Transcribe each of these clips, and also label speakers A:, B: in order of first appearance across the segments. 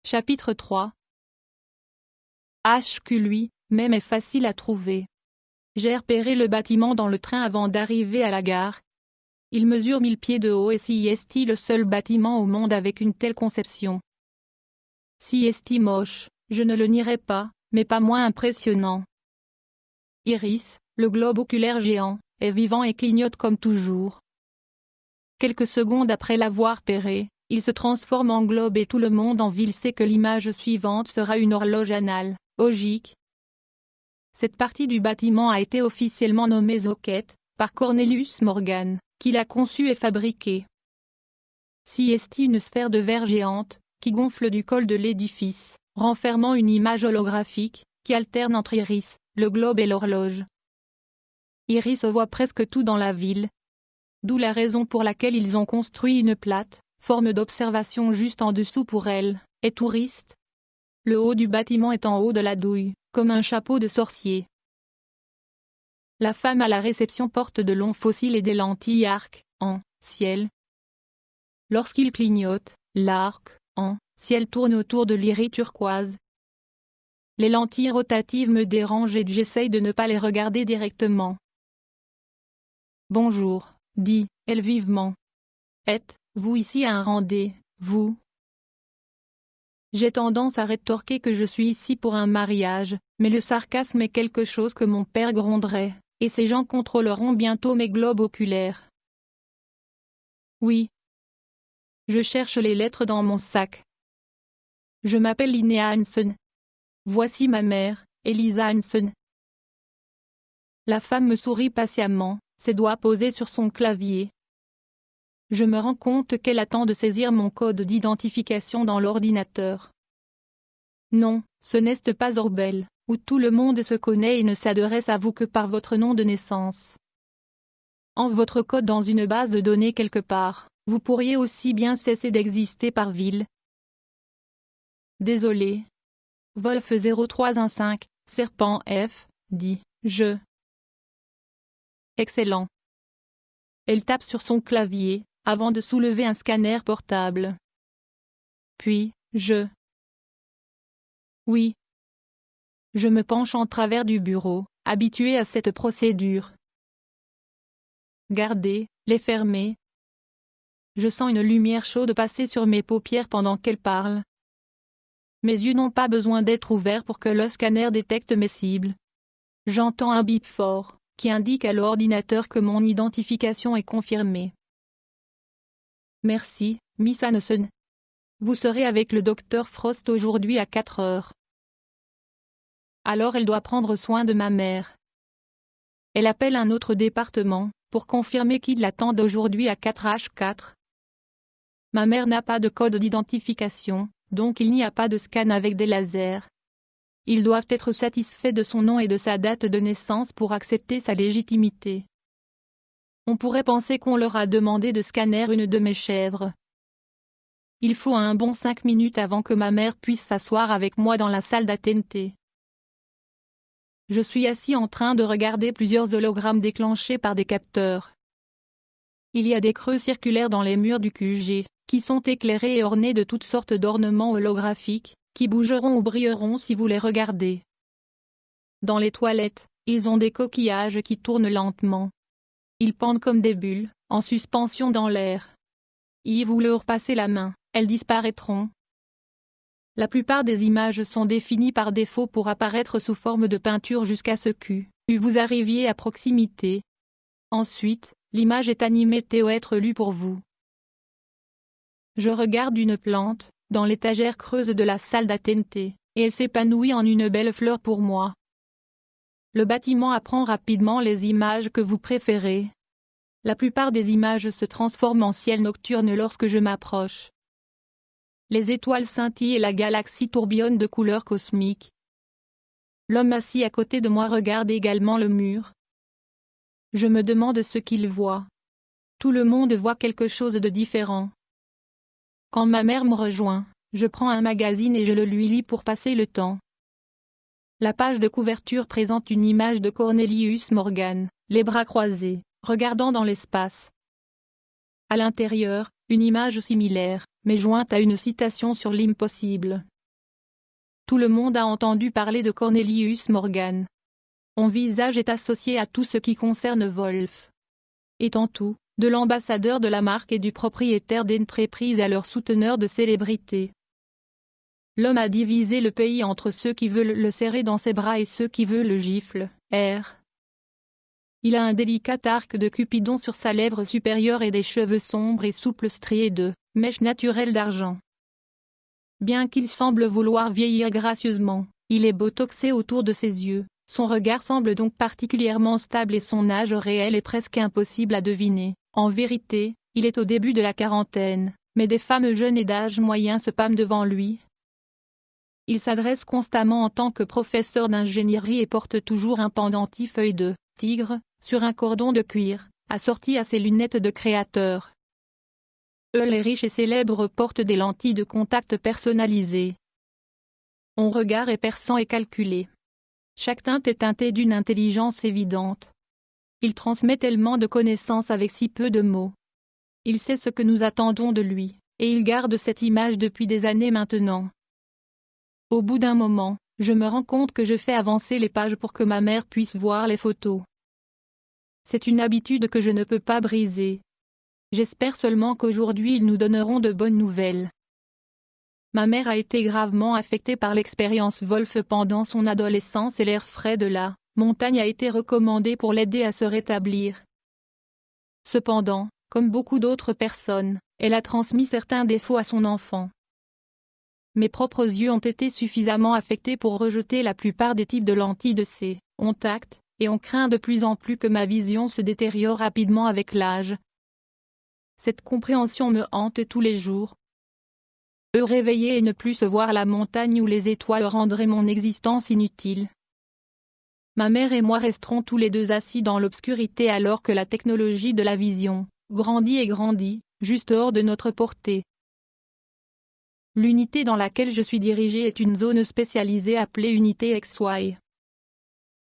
A: Chapitre 3. HQ lui-même est facile à trouver. J'ai repéré le bâtiment dans le train avant d'arriver à la gare. Il mesure 1000 pieds de haut et est le seul bâtiment au monde avec une telle conception. Si est moche, je ne le nierai pas, mais pas moins impressionnant. Iris, le globe oculaire géant, est vivant et clignote comme toujours. Quelques secondes après l'avoir repéré, il se transforme en globe et tout le monde en ville sait que l'image suivante sera une horloge analogique. Cette partie du bâtiment a été officiellement nommée Zocket, par Cornelius Morgan, qui l'a conçue et fabriquée. C'est une sphère de verre géante, qui gonfle du col de l'édifice, renfermant une image holographique, qui alterne entre Iris, le globe et l'horloge. Iris voit presque tout dans la ville. D'où la raison pour laquelle ils ont construit une plate forme d'observation juste en dessous pour elle, et touriste. Le haut du bâtiment est en haut de la douille, comme un chapeau de sorcier. La femme à la réception porte de longs fossiles et des lentilles arc-en-ciel. Lorsqu'il clignote, l'arc-en-ciel tourne autour de l'iris turquoise. Les lentilles rotatives me dérangent et j'essaye de ne pas les regarder directement. Bonjour, dit-elle vivement. Êtes-vous ici à un rendez-vous? J'ai tendance à rétorquer que je suis ici pour un mariage, mais le sarcasme est quelque chose que mon père gronderait, et ces gens contrôleront bientôt mes globes oculaires. Oui. Je cherche les lettres dans mon sac. Je m'appelle Linnea Hansen. Voici ma mère, Elisa Hansen. La femme me sourit patiemment, ses doigts posés sur son clavier. Je me rends compte qu'elle attend de saisir mon code d'identification dans l'ordinateur. Non, ce n'est pas Orbel, où tout le monde se connaît et ne s'adresse à vous que par votre nom de naissance. En votre code dans une base de données quelque part, vous pourriez aussi bien cesser d'exister par ville. Désolé. Wolf 0315, Serpent F, dit-je. Excellent. Elle tape sur son clavier, avant de soulever un scanner portable. Puis, Oui. Je me penche en travers du bureau, habitué à cette procédure. Gardez, les fermer. Je sens une lumière chaude passer sur mes paupières pendant qu'elle parle. Mes yeux n'ont pas besoin d'être ouverts pour que le scanner détecte mes cibles. J'entends un bip fort, qui indique à l'ordinateur que mon identification est confirmée. Merci, Miss Hansen. Vous serez avec le docteur Frost aujourd'hui à 4 heures. Alors elle doit prendre soin de ma mère. Elle appelle un autre département, pour confirmer qu'il l'attend aujourd'hui à 4h04. Ma mère n'a pas de code d'identification, donc il n'y a pas de scan avec des lasers. Ils doivent être satisfaits de son nom et de sa date de naissance pour accepter sa légitimité. On pourrait penser qu'on leur a demandé de scanner une de mes chèvres. Il faut un bon 5 minutes avant que ma mère puisse s'asseoir avec moi dans la salle d'attente. Je suis assis en train de regarder plusieurs hologrammes déclenchés par des capteurs. Il y a des creux circulaires dans les murs du QG, qui sont éclairés et ornés de toutes sortes d'ornements holographiques, qui bougeront ou brilleront si vous les regardez. Dans les toilettes, ils ont des coquillages qui tournent lentement. Ils pendent comme des bulles, en suspension dans l'air. Y vous leur passez la main, elles disparaîtront. La plupart des images sont définies par défaut pour apparaître sous forme de peinture jusqu'à ce que vous arriviez à proximité. Ensuite, l'image est animée et être lue pour vous. Je regarde une plante, dans l'étagère creuse de la salle d'attente, et elle s'épanouit en une belle fleur pour moi. Le bâtiment apprend rapidement les images que vous préférez. La plupart des images se transforment en ciel nocturne lorsque je m'approche. Les étoiles scintillent et la galaxie tourbillonne de couleurs cosmiques. L'homme assis à côté de moi regarde également le mur. Je me demande ce qu'il voit. Tout le monde voit quelque chose de différent. Quand ma mère me rejoint, je prends un magazine et je le lui lis pour passer le temps. La page de couverture présente une image de Cornelius Morgan, les bras croisés, regardant dans l'espace. À l'intérieur, une image similaire, mais jointe à une citation sur l'impossible. Tout le monde a entendu parler de Cornelius Morgan. Mon visage est associé à tout ce qui concerne Wolf. Étant tout, de l'ambassadeur de la marque et du propriétaire d'entreprise à leur souteneur de célébrité. L'homme a divisé le pays entre ceux qui veulent le serrer dans ses bras et ceux qui veulent le gifle. Il a un délicat arc de Cupidon sur sa lèvre supérieure et des cheveux sombres et souples striés de mèches naturelles d'argent. Bien qu'il semble vouloir vieillir gracieusement, il est botoxé autour de ses yeux, son regard semble donc particulièrement stable et son âge réel est presque impossible à deviner. En vérité, il est au début de la quarantaine, mais des femmes jeunes et d'âge moyen se pâment devant lui. Il s'adresse constamment en tant que professeur d'ingénierie et porte toujours un pendentif œil de tigre, sur un cordon de cuir, assorti à ses lunettes de créateur. Les riches et célèbres portent des lentilles de contact personnalisées. Son regard est perçant et calculé. Chaque teinte est teintée d'une intelligence évidente. Il transmet tellement de connaissances avec si peu de mots. Il sait ce que nous attendons de lui, et il garde cette image depuis des années maintenant. Au bout d'un moment, je me rends compte que je fais avancer les pages pour que ma mère puisse voir les photos. C'est une habitude que je ne peux pas briser. J'espère seulement qu'aujourd'hui ils nous donneront de bonnes nouvelles. Ma mère a été gravement affectée par l'expérience Wolf pendant son adolescence et l'air frais de la montagne a été recommandé pour l'aider à se rétablir. Cependant, comme beaucoup d'autres personnes, elle a transmis certains défauts à son enfant. Mes propres yeux ont été suffisamment affectés pour rejeter la plupart des types de lentilles de ces contacts, et on craint de plus en plus que ma vision se détériore rapidement avec l'âge. Cette compréhension me hante tous les jours. Réveiller et ne plus se voir la montagne ou les étoiles rendrait mon existence inutile. Ma mère et moi resterons tous les deux assis dans l'obscurité alors que la technologie de la vision grandit et grandit, juste hors de notre portée. L'unité dans laquelle je suis dirigé est une zone spécialisée appelée unité XY.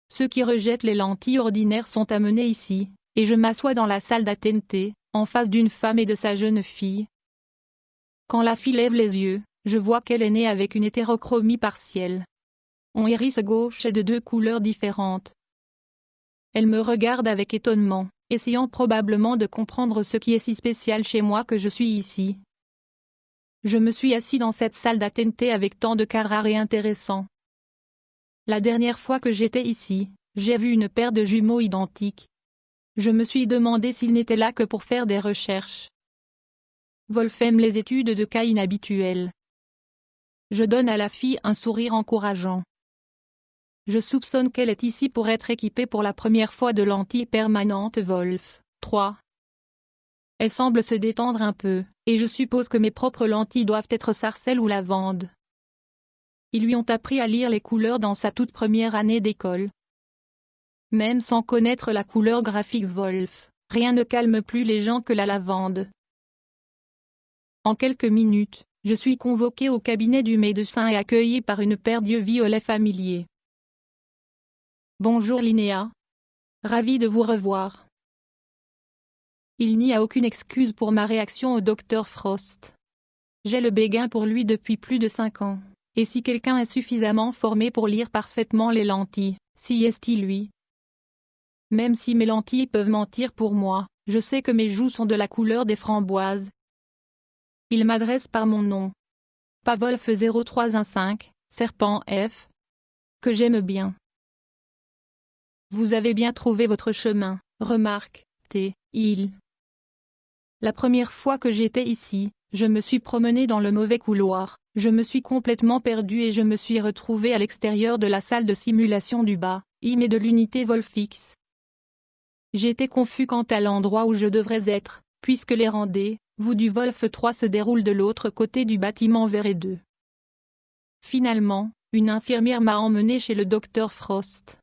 A: Ceux qui rejettent les lentilles ordinaires sont amenés ici, et je m'assois dans la salle d'attente, en face d'une femme et de sa jeune fille. Quand la fille lève les yeux, je vois qu'elle est née avec une hétérochromie partielle. Son iris gauche est de 2 couleurs différentes. Elle me regarde avec étonnement, essayant probablement de comprendre ce qui est si spécial chez moi que je suis ici. Je me suis assis dans cette salle d'attente avec tant de carrare intéressant. La dernière fois que j'étais ici, j'ai vu une paire de jumeaux identiques. Je me suis demandé s'ils n'étaient là que pour faire des recherches. Wolf aime les études de cas inhabituels. Je donne à la fille un sourire encourageant. Je soupçonne qu'elle est ici pour être équipée pour la première fois de lentilles permanentes Wolf 3. Elle semble se détendre un peu, et je suppose que mes propres lentilles doivent être sarcelles ou lavande. Ils lui ont appris à lire les couleurs dans sa toute première année d'école. Même sans connaître la couleur graphique Wolf, rien ne calme plus les gens que la lavande. En quelques minutes, je suis convoqué au cabinet du médecin et accueilli par une paire d'yeux violets familiers. Bonjour Linnea. Ravi de vous revoir. Il n'y a aucune excuse pour ma réaction au Dr Frost. J'ai le béguin pour lui depuis plus de 5 ans, et si quelqu'un est suffisamment formé pour lire parfaitement les lentilles, si est-il lui. Même si mes lentilles peuvent mentir pour moi, je sais que mes joues sont de la couleur des framboises. Il m'adresse par mon nom. Pas Wolf 0315, Serpent F. Que j'aime bien. Vous avez bien trouvé votre chemin, remarque-t-il. La première fois que j'étais ici, je me suis promené dans le mauvais couloir, je me suis complètement perdu et je me suis retrouvé à l'extérieur de la salle de simulation du bas, et de l'unité Wolfix. J'étais confus quant à l'endroit où je devrais être, puisque les rendez-vous du Wolf 3 se déroulent de l'autre côté du bâtiment vert et 2. Finalement, une infirmière m'a emmené chez le Dr Frost.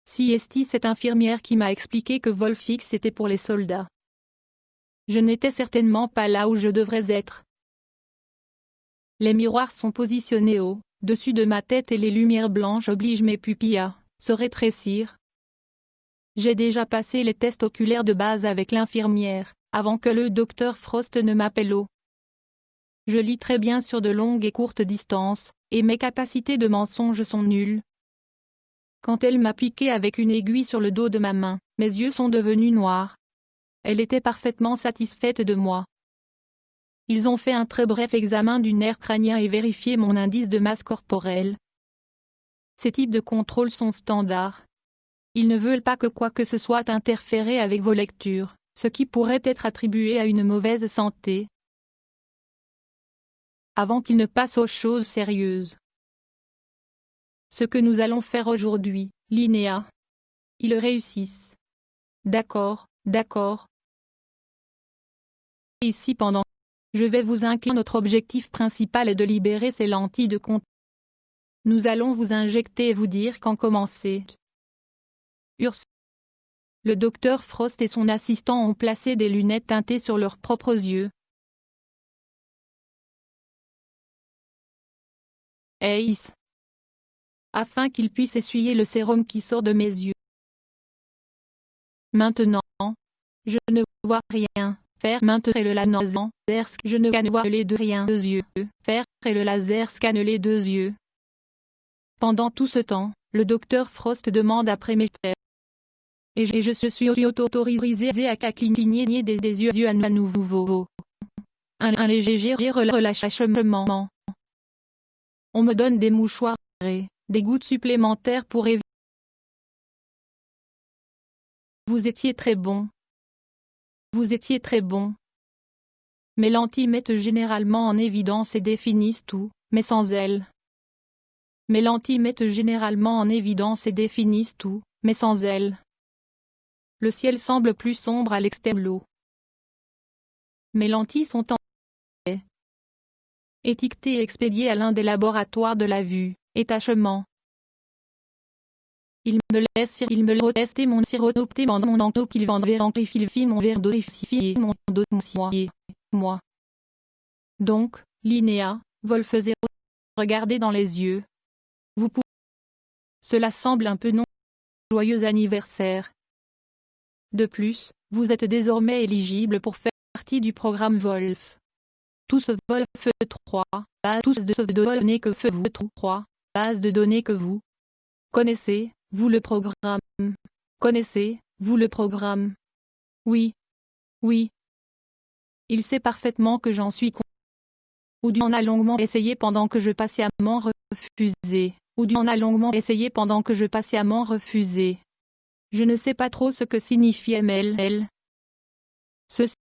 A: C'est cette infirmière qui m'a expliqué que Wolfix était pour les soldats. Je n'étais certainement pas là où je devrais être. Les miroirs sont positionnés au-dessus de ma tête et les lumières blanches obligent mes pupilles à se rétrécir. J'ai déjà passé les tests oculaires de base avec l'infirmière, avant que le Dr Frost ne m'appelle Je lis très bien sur de longues et courtes distances, et mes capacités de mensonge sont nulles. Quand elle m'a piqué avec une aiguille sur le dos de ma main, mes yeux sont devenus noirs. Elle était parfaitement satisfaite de moi. Ils ont fait un très bref examen du nerf crânien et vérifié mon indice de masse corporelle. Ces types de contrôles sont standards. Ils ne veulent pas que quoi que ce soit interféré avec vos lectures, ce qui pourrait être attribué à une mauvaise santé. Avant qu'ils ne passent aux choses sérieuses. Ce que nous allons faire aujourd'hui, Linéa. Ils réussissent. D'accord, d'accord. Ici pendant. Je vais vous incliner. Notre objectif principal est de libérer ces lentilles de contact. Nous allons vous injecter et vous dire quand commencer. Urs. Le docteur Frost et son assistant ont placé des lunettes teintées sur leurs propres yeux. Ace. Afin qu'ils puissent essuyer le sérum qui sort de mes yeux. Maintenant, je ne vois rien. Faire maintenir le laser, je ne canne voir les deux rien deux yeux. Faire et le laser scanne les deux yeux. Pendant tout ce temps, le docteur Frost demande après mes frères. Et je suis autorisé à cligner des yeux à nouveau. Un léger relâchement. On me donne des mouchoirs et des gouttes supplémentaires pour éviter. Vous étiez très bon. Vous étiez très bon. Mes lentilles mettent généralement en évidence et définissent tout, mais sans elles. Mes lentilles mettent généralement en évidence et définissent tout, mais sans elles. Le ciel semble plus sombre à l'extérieur. Mes lentilles sont en étiquetées et expédiées à l'un des laboratoires de la vue, étachement. Il me laisse retester mon sirop dans mon enclos qu'il vérifie mon verre d'orifier mon dossier. Moi. Donc, Linéa, Wolf 0, regardez dans les yeux. Vous pouvez. Cela semble un peu non. Joyeux anniversaire. De plus, vous êtes désormais éligible pour faire partie du programme Wolf. Tous Wolf 3, tous de données que vous 3, base de données que vous connaissez, vous le programme. Connaissez, vous le programme. Oui. Oui. Il sait parfaitement que j'en suis ou du en a longuement essayé pendant que je patiemment refusé, ou du en a longuement essayé pendant que je patiemment refusé. Je ne sais pas trop ce que signifie ML. Ceci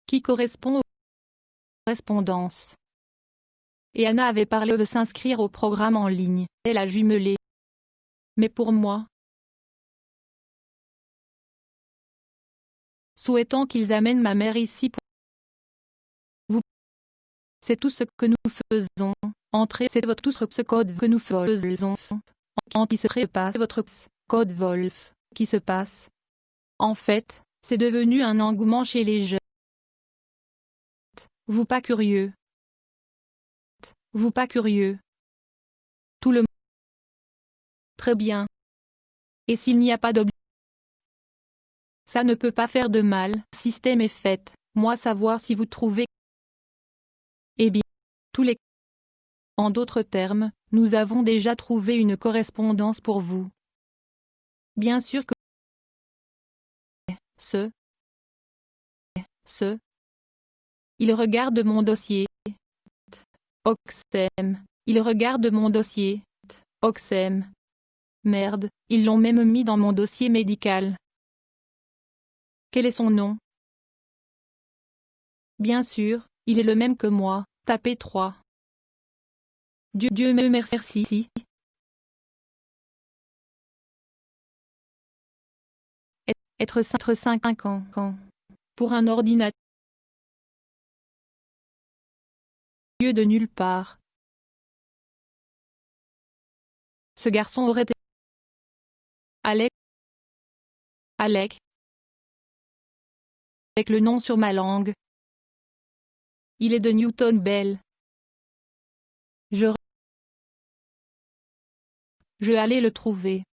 A: qui correspond aux correspondances. Et Anna avait parlé de s'inscrire au programme en ligne, elle a jumelé. Mais pour moi, souhaitant qu'ils amènent ma mère ici pour vous. C'est tout ce que nous faisons. Entrez, c'est tout ce code que nous faisons. Qui se passe votre code Wolf, qui se passe. En fait, c'est devenu un engouement chez les jeunes. Vous pas curieux. Vous pas curieux. Tout le monde. Très bien. Et s'il n'y a pas d'obligation, ça ne peut pas faire de mal. Système est fait. Moi savoir si vous trouvez. Eh bien, tous les. En d'autres termes, nous avons déjà trouvé une correspondance pour vous. Bien sûr que. Ce. Il regarde mon dossier. Oxem. Il regarde mon dossier. Oxem. Merde, ils l'ont même mis dans mon dossier médical. Quel est son nom? Bien sûr, il est le même que moi, tapez 3. Dieu me merci. Être 5 ans. Pour un ordinateur. Dieu de nulle part. Ce garçon aurait été. Alec. Avec le nom sur ma langue. Il est de Newton Bell. Je allais le trouver.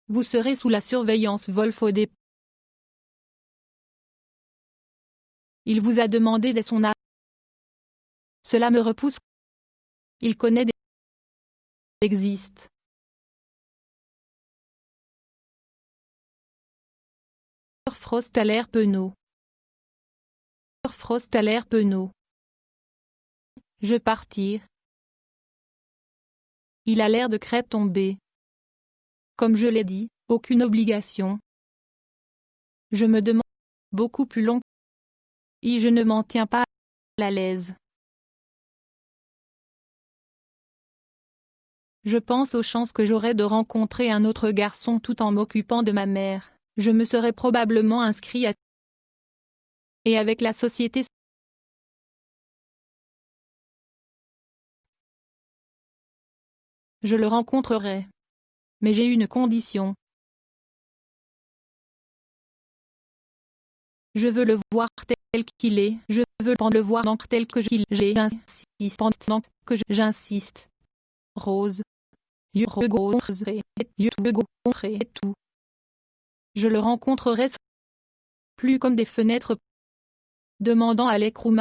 A: Vous serez sous la surveillance Wolf au départ. Il vous a demandé dès son âge. Cela me repousse. Il connaît des existent. Frost à l'air penaud. Frost à l'air penaud. Je partir. Il a l'air de crête tombée. Comme je l'ai dit, aucune obligation. Je me demande beaucoup plus long. Et je ne m'en tiens pas à l'aise. Je pense aux chances que j'aurais de rencontrer un autre garçon tout en m'occupant de ma mère. Je me serais probablement inscrit à et avec la société. Je le rencontrerai. Mais j'ai une condition. Je veux le voir tel qu'il est, je veux le voir donc tel que j'insiste pendant que j'insiste. Rose. Et tout. Je le rencontrerai plus comme des fenêtres demandant à l'écrou